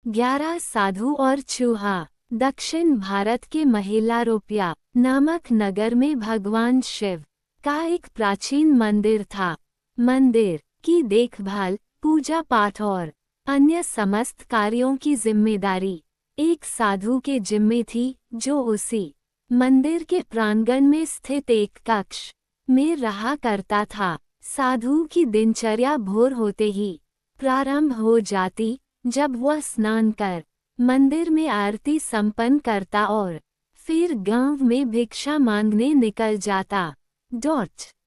11 साधु और चूहा। दक्षिण भारत के महिलारोप्या नामक नगर में भगवान शिव का एक प्राचीन मंदिर था। मंदिर की देखभाल, पूजा पाठ और अन्य समस्त कार्यों की जिम्मेदारी एक साधु के जिम्मे थी, जो उसी मंदिर के प्रांगण में स्थित एक कक्ष में रहा करता था। साधु की दिनचर्या भोर होते ही प्रारंभ हो जाती, जब वह स्नान कर मंदिर में आरती संपन्न करता और फिर गांव में भिक्षा मांगने निकल जाता।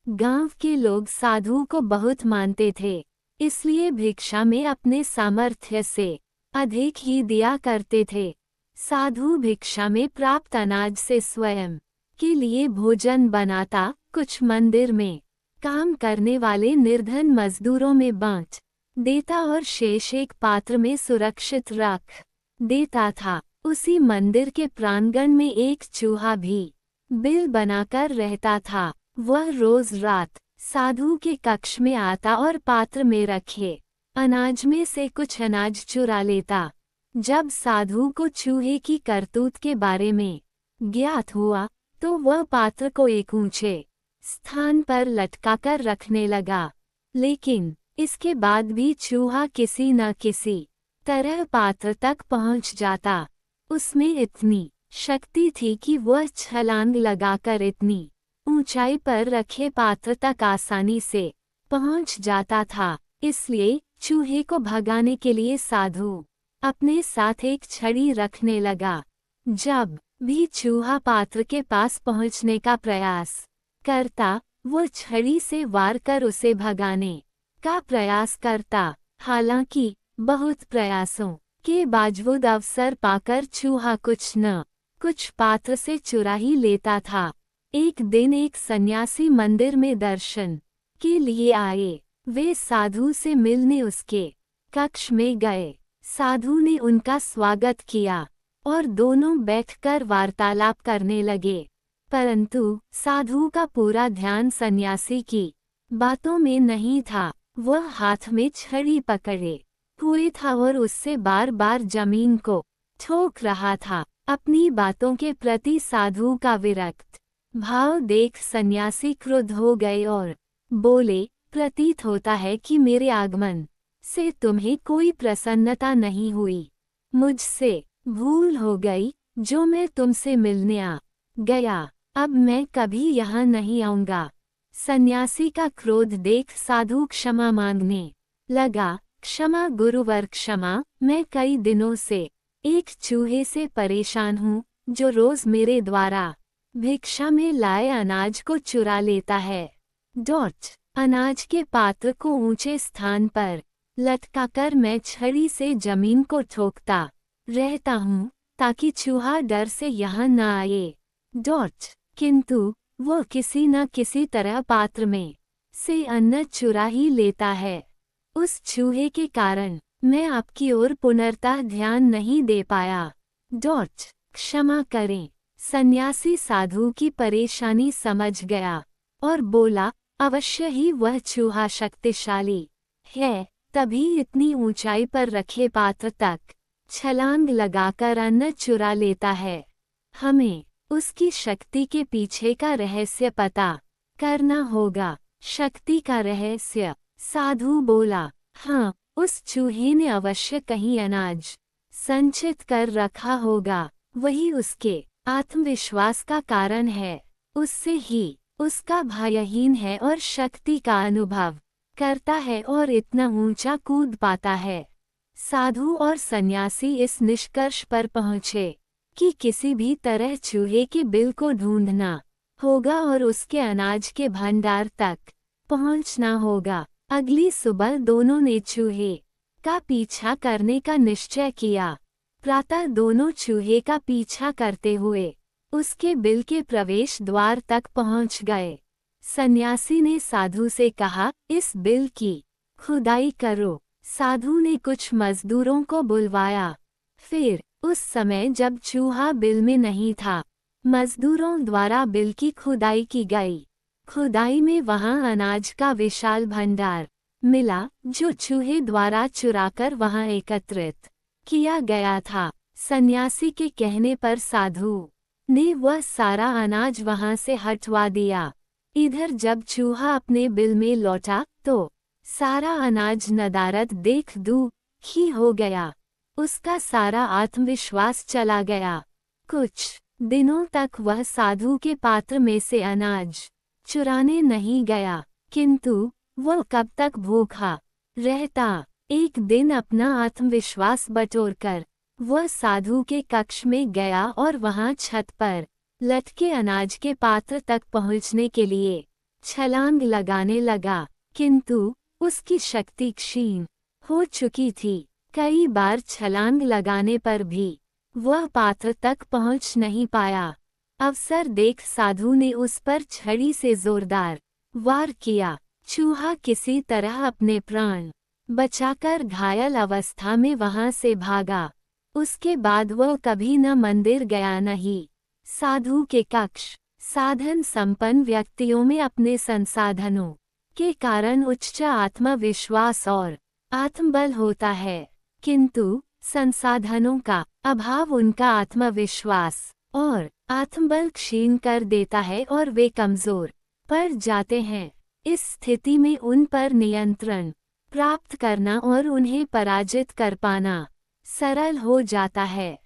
गांव के लोग साधु को बहुत मानते थे, इसलिए भिक्षा में अपने सामर्थ्य से अधिक ही दिया करते थे। साधु भिक्षा में प्राप्त अनाज से स्वयं के लिए भोजन बनाता, कुछ मंदिर में काम करने वाले निर्धन मजदूरों में बांट देता और शेष एक पात्र में सुरक्षित रख देता था। उसी मंदिर के प्रांगण में एक चूहा भी बिल बनाकर रहता था। वह रोज रात साधु के कक्ष में आता और पात्र में रखे अनाज में से कुछ अनाज चुरा लेता। जब साधु को चूहे की करतूत के बारे में ज्ञात हुआ, तो वह पात्र को एक ऊंचे स्थान पर लटकाकर रखने लगा। लेकिन इसके बाद भी चूहा किसी न किसी तरह पात्र तक पहुंच जाता। उसमें इतनी शक्ति थी कि वह छलांग लगाकर इतनी ऊंचाई पर रखे पात्र तक आसानी से पहुंच जाता था। इसलिए चूहे को भगाने के लिए साधु अपने साथ एक छड़ी रखने लगा। जब भी चूहा पात्र के पास पहुंचने का प्रयास करता, वो छड़ी से वार कर उसे भगाने का प्रयास करता। हालांकि बहुत प्रयासों के बावजूद अवसर पाकर चूहा कुछ न कुछ पात्र से चुरा ही लेता था। एक दिन एक सन्यासी मंदिर में दर्शन के लिए आए। वे साधु से मिलने उसके कक्ष में गए। साधु ने उनका स्वागत किया और दोनों बैठकर वार्तालाप करने लगे। परंतु साधु का पूरा ध्यान सन्यासी की बातों में नहीं था। वह हाथ में छड़ी पकड़े हुए था और उससे बार बार जमीन को ठोक रहा था। अपनी बातों के प्रति साधु का विरक्त भाव देख सन्यासी क्रुद्ध हो गए और बोले, प्रतीत होता है कि मेरे आगमन से तुम्हें कोई प्रसन्नता नहीं हुई। मुझसे भूल हो गई जो मैं तुमसे मिलने आ गया। अब मैं कभी यहाँ नहीं आऊँगा। सन्यासी का क्रोध देख साधु क्षमा मांगने लगा। क्षमा गुरुवर क्षमा, मैं कई दिनों से एक चूहे से परेशान हूँ, जो रोज मेरे द्वारा भिक्षा में लाए अनाज को चुरा लेता है। अनाज के पात्र को ऊंचे स्थान पर लटकाकर मैं छड़ी से जमीन को ठोकता रहता हूँ, ताकि चूहा डर से यहाँ न आए। किंतु वो किसी न किसी तरह पात्र में से अन्न चुरा ही लेता है। उस चूहे के कारण मैं आपकी ओर पुनर्तः ध्यान नहीं दे पाया। क्षमा करें। सन्यासी साधु की परेशानी समझ गया और बोला, अवश्य ही वह चूहा शक्तिशाली है, तभी इतनी ऊंचाई पर रखे पात्र तक छलांग लगाकर अन्न चुरा लेता है। हमें उसकी शक्ति के पीछे का रहस्य पता करना होगा। शक्ति का रहस्य? साधु बोला, हाँ, उस चूहे ने अवश्य कहीं अनाज संचित कर रखा होगा। वही उसके आत्मविश्वास का कारण है। उससे ही उसका भयहीन है और शक्ति का अनुभव करता है और इतना ऊंचा कूद पाता है। साधु और सन्यासी इस निष्कर्ष पर पहुँचे कि किसी भी तरह चूहे के बिल को ढूंढना होगा और उसके अनाज के भंडार तक पहुंचना होगा। अगली सुबह दोनों ने चूहे का पीछा करने का निश्चय किया। प्रातः दोनों चूहे का पीछा करते हुए उसके बिल के प्रवेश द्वार तक पहुंच गए। सन्यासी ने साधु से कहा, इस बिल की खुदाई करो। साधु ने कुछ मजदूरों को बुलवाया। फिर उस समय जब चूहा बिल में नहीं था, मजदूरों द्वारा बिल की खुदाई की गई। खुदाई में वहां अनाज का विशाल भंडार मिला, जो चूहे द्वारा चुराकर वहां एकत्रित किया गया था। सन्यासी के कहने पर साधु ने वह सारा अनाज वहां से हटवा दिया। इधर जब चूहा अपने बिल में लौटा तो सारा अनाज नदारद देख दुखी हो गया। उसका सारा आत्मविश्वास चला गया। कुछ दिनों तक वह साधु के पात्र में से अनाज चुराने नहीं गया, किंतु वह कब तक भूखा रहता। एक दिन अपना आत्मविश्वास बटोरकर वह साधु के कक्ष में गया और वहां छत पर लटके अनाज के पात्र तक पहुंचने के लिए छलांग लगाने लगा, किंतु उसकी शक्ति क्षीण हो चुकी थी। कई बार छलांग लगाने पर भी वह पात्र तक पहुंच नहीं पाया। अवसर देख साधु ने उस पर छड़ी से जोरदार वार किया। चूहा किसी तरह अपने प्राण बचाकर घायल अवस्था में वहां से भागा। उसके बाद वह कभी न मंदिर गया नहीं। साधु के कक्ष साधन संपन्न व्यक्तियों में अपने संसाधनों के कारण उच्च आत्मविश्वास और आत्मबल होता है, किंतु संसाधनों का अभाव उनका आत्मविश्वास और आत्मबल क्षीण कर देता है और वे कमजोर पड़ जाते हैं। इस स्थिति में उन पर नियंत्रण प्राप्त करना और उन्हें पराजित कर पाना सरल हो जाता है।